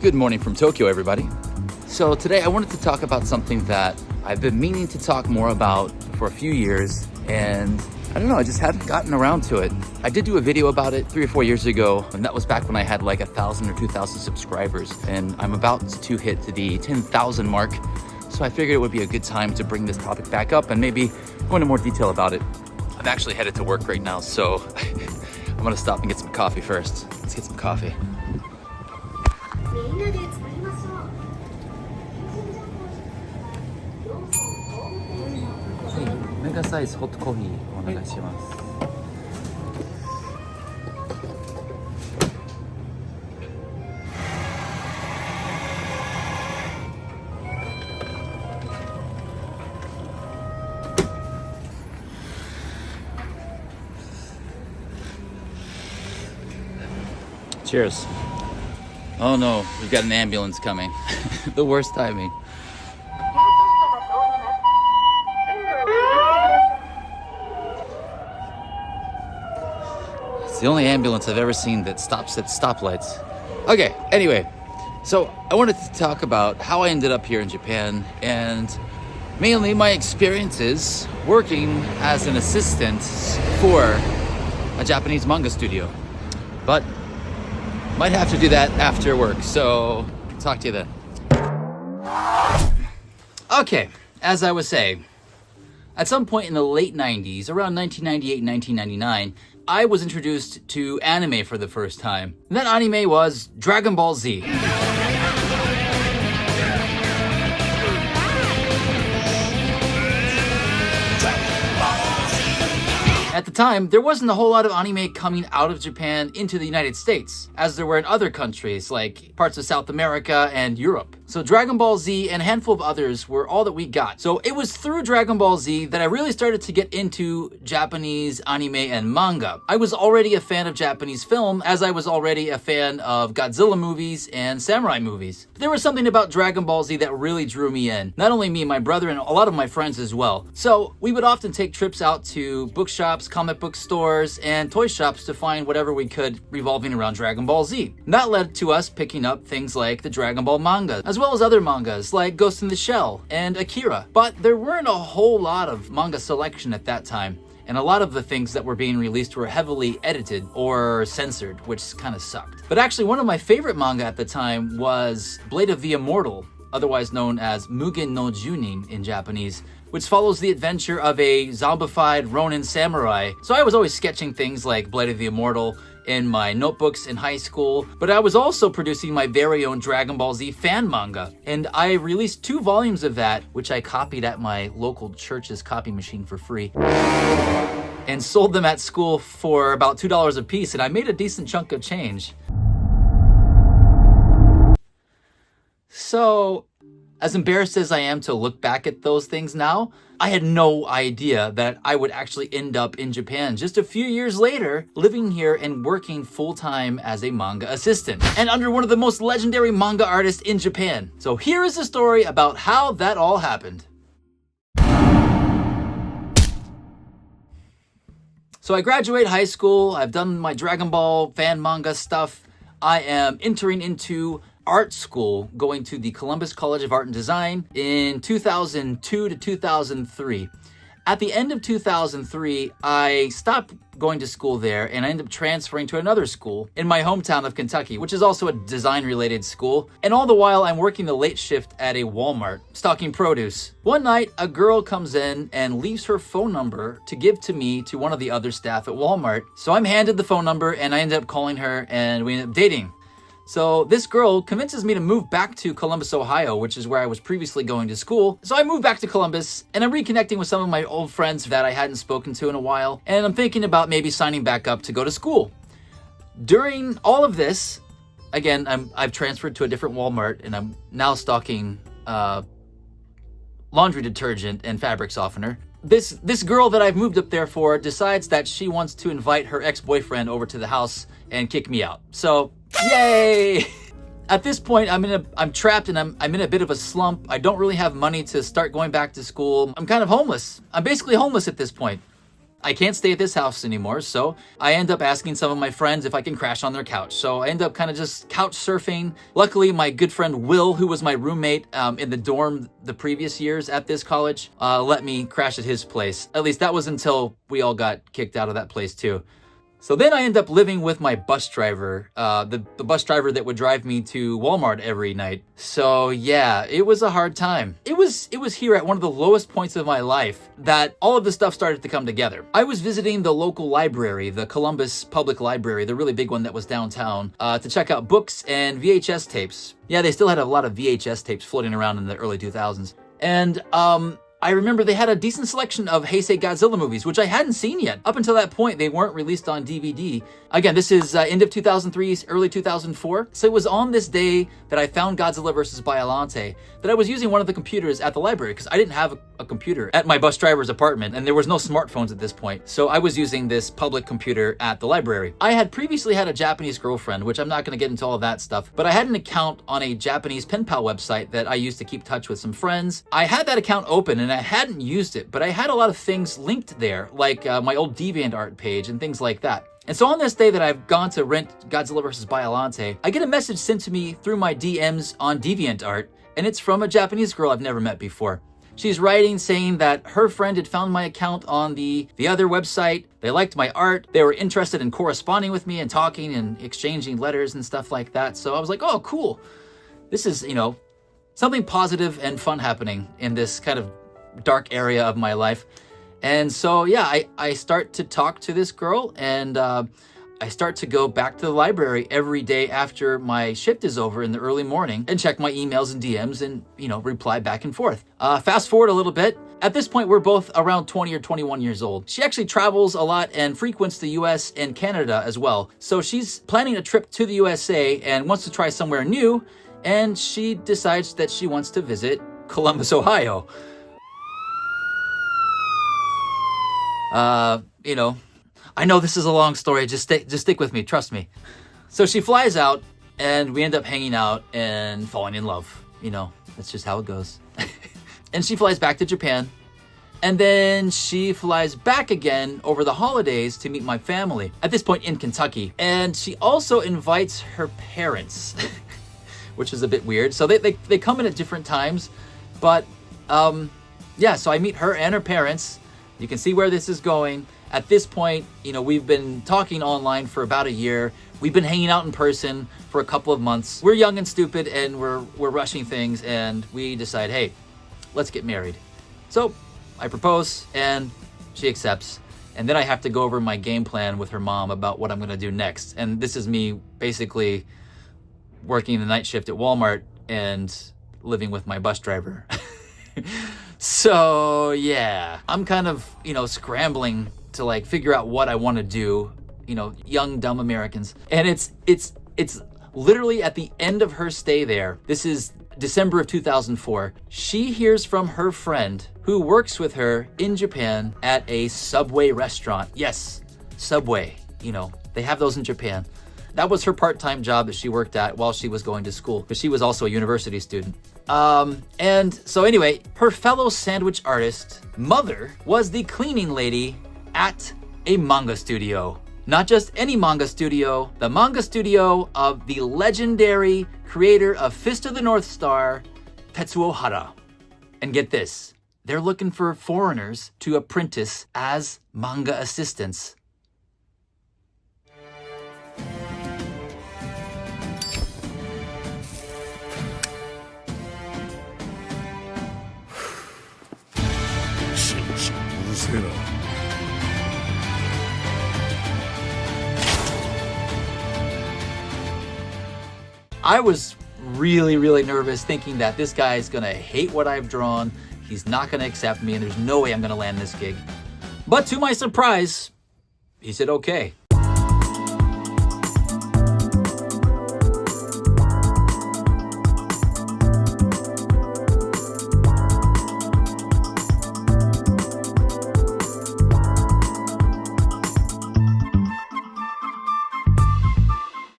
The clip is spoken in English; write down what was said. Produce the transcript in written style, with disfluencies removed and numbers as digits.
Good morning from Tokyo, everybody. So today I wanted to talk about something that I've been meaning to talk more about for a few years, and I don't know, I just hadn't gotten around to it. I did do a video about it 3 or 4 years ago, and that was back when I had like 1,000 or 2,000 subscribers, and I'm about to hit the 10,000 mark. So I figured it would be a good time to bring this topic back up and maybe go into more detail about it. I'm actually headed to work right now, so I'm gonna stop and get some coffee first. Let's get some coffee. Mega size hot coffee お願いします。Cheers. Oh no, we've got an ambulance coming. The worst timing. It's the only ambulance I've ever seen that stops at stoplights. Okay, anyway, so I wanted to talk about how I ended up here in Japan and mainly my experiences working as an assistant for a Japanese manga studio. But might have to do that after work, so talk to you then. Okay, as I was saying, at some point in the late 90s, around 1998, 1999, I was introduced to anime for the first time. And that anime was Dragon Ball Z. At the time, there wasn't a whole lot of anime coming out of Japan into the United States, as there were in other countries like parts of South America and Europe. So Dragon Ball Z and a handful of others were all that we got. So it was through Dragon Ball Z that I really started to get into Japanese anime and manga. I was already a fan of Japanese film, as I was already a fan of Godzilla movies and samurai movies. But there was something about Dragon Ball Z that really drew me in. Not only me, my brother, and a lot of my friends as well. So we would often take trips out to bookshops, comic book stores, and toy shops to find whatever we could revolving around Dragon Ball Z. And that led to us picking up things like the Dragon Ball manga, as well as other mangas like Ghost in the Shell and Akira. But there weren't a whole lot of manga selection at that time, and a lot of the things that were being released were heavily edited or censored, which kind of sucked. But actually, one of my favorite manga at the time was Blade of the Immortal, otherwise known as Mugen no Junin in Japanese, which follows the adventure of a zombified Ronin samurai. So I was always sketching things like Blade of the Immortal in my notebooks in high school, but I was also producing my very own Dragon Ball Z fan manga. And I released 2 volumes of that, which I copied at my local church's copy machine for free, and sold them at school for about $2 a piece, and I made a decent chunk of change. So, as embarrassed as I am to look back at those things now, I had no idea that I would actually end up in Japan just a few years later, living here and working full-time as a manga assistant, and under one of the most legendary manga artists in Japan. So here is the story about how that all happened. So I graduate high school, I've done my Dragon Ball fan manga stuff, I am entering into art school, going to the Columbus College of Art and Design in 2002 to 2003. At the end of 2003, I stopped going to school there and I ended up transferring to another school in my hometown of Kentucky, which is also a design-related school. And all the while, I'm working the late shift at a Walmart, stocking produce. One night, a girl comes in and leaves her phone number to give to me to one of the other staff at Walmart. So I'm handed the phone number and I ended up calling her and we ended up dating. So this girl convinces me to move back to Columbus, Ohio, which is where I was previously going to school. So I moved back to Columbus and I'm reconnecting with some of my old friends that I hadn't spoken to in a while. And I'm thinking about maybe signing back up to go to school. During all of this, again, I've transferred to a different Walmart and I'm now stocking laundry detergent and fabric softener. This girl that I've moved up there for decides that she wants to invite her ex-boyfriend over to the house and kick me out. So, yay! At this point, I'm trapped and I'm in a bit of a slump. I don't really have money to start going back to school. I'm kind of homeless. I'm basically homeless at this point. I can't stay at this house anymore, so I end up asking some of my friends if I can crash on their couch. So I end up kind of just couch surfing. Luckily, my good friend Will, who was my roommate in the dorm the previous years at this college, let me crash at his place. At least that was until we all got kicked out of that place too. So then I end up living with my bus driver, the bus driver that would drive me to Walmart every night. So yeah, it was a hard time. It was here at one of the lowest points of my life that all of the stuff started to come together. I was visiting the local library, the Columbus Public Library, the really big one that was downtown, to check out books and VHS tapes. Yeah, they still had a lot of VHS tapes floating around in the early 2000s. And I remember they had a decent selection of Heisei Godzilla movies, which I hadn't seen yet. Up until that point, they weren't released on DVD. Again, this is end of 2003, early 2004. So it was on this day that I found Godzilla vs. Biollante that I was using one of the computers at the library, because I didn't have a computer at my bus driver's apartment, and there was no smartphones at this point. So I was using this public computer at the library. I had previously had a Japanese girlfriend, which I'm not going to get into all of that stuff, but I had an account on a Japanese pen pal website that I used to keep touch with some friends. I had that account open, and I hadn't used it, but I had a lot of things linked there, like my old DeviantArt page and things like that. And so on this day that I've gone to rent Godzilla vs. Biollante, I get a message sent to me through my DMs on DeviantArt, and it's from a Japanese girl I've never met before. She's writing saying that her friend had found my account on the other website. They liked my art. They were interested in corresponding with me and talking and exchanging letters and stuff like that. So I was like, oh, cool. This is, something positive and fun happening in this kind of dark area of my life. And so, yeah, I start to talk to this girl, and I start to go back to the library every day after my shift is over in the early morning and check my emails and DMs and, reply back and forth. Fast forward a little bit. At this point, we're both around 20 or 21 years old. She actually travels a lot and frequents the US and Canada as well. So she's planning a trip to the USA and wants to try somewhere new, and she decides that she wants to visit Columbus, Ohio. I know this is a long story. Just stick with me. Trust me. So she flies out, and we end up hanging out and falling in love. That's just how it goes. And she flies back to Japan, and then she flies back again over the holidays to meet my family, at this point in Kentucky. And she also invites her parents, which is a bit weird. So they come in at different times, but yeah, so I meet her and her parents. You can see where this is going. At this point, we've been talking online for about a year. We've been hanging out in person for a couple of months. We're young and stupid, and we're rushing things, and we decide, hey, let's get married. So I propose, and she accepts. And then I have to go over my game plan with her mom about what I'm going to do next. And this is me basically working the night shift at Walmart and living with my bus driver. So yeah, I'm kind of, scrambling to figure out what I want to do, young, dumb Americans. And it's literally at the end of her stay there. This is December of 2004. She hears from her friend who works with her in Japan at a Subway restaurant. Yes, Subway, they have those in Japan. That was her part-time job that she worked at while she was going to school, because she was also a university student. And so anyway, her fellow sandwich artist mother was the cleaning lady at a manga studio. Not just any manga studio, the manga studio of the legendary creator of Fist of the North Star, Tetsuo Hara. And get this, they're looking for foreigners to apprentice as manga assistants. I was really, really nervous, thinking that this guy is gonna hate what I've drawn. He's not gonna accept me, and there's no way I'm gonna land this gig. But to my surprise, he said okay.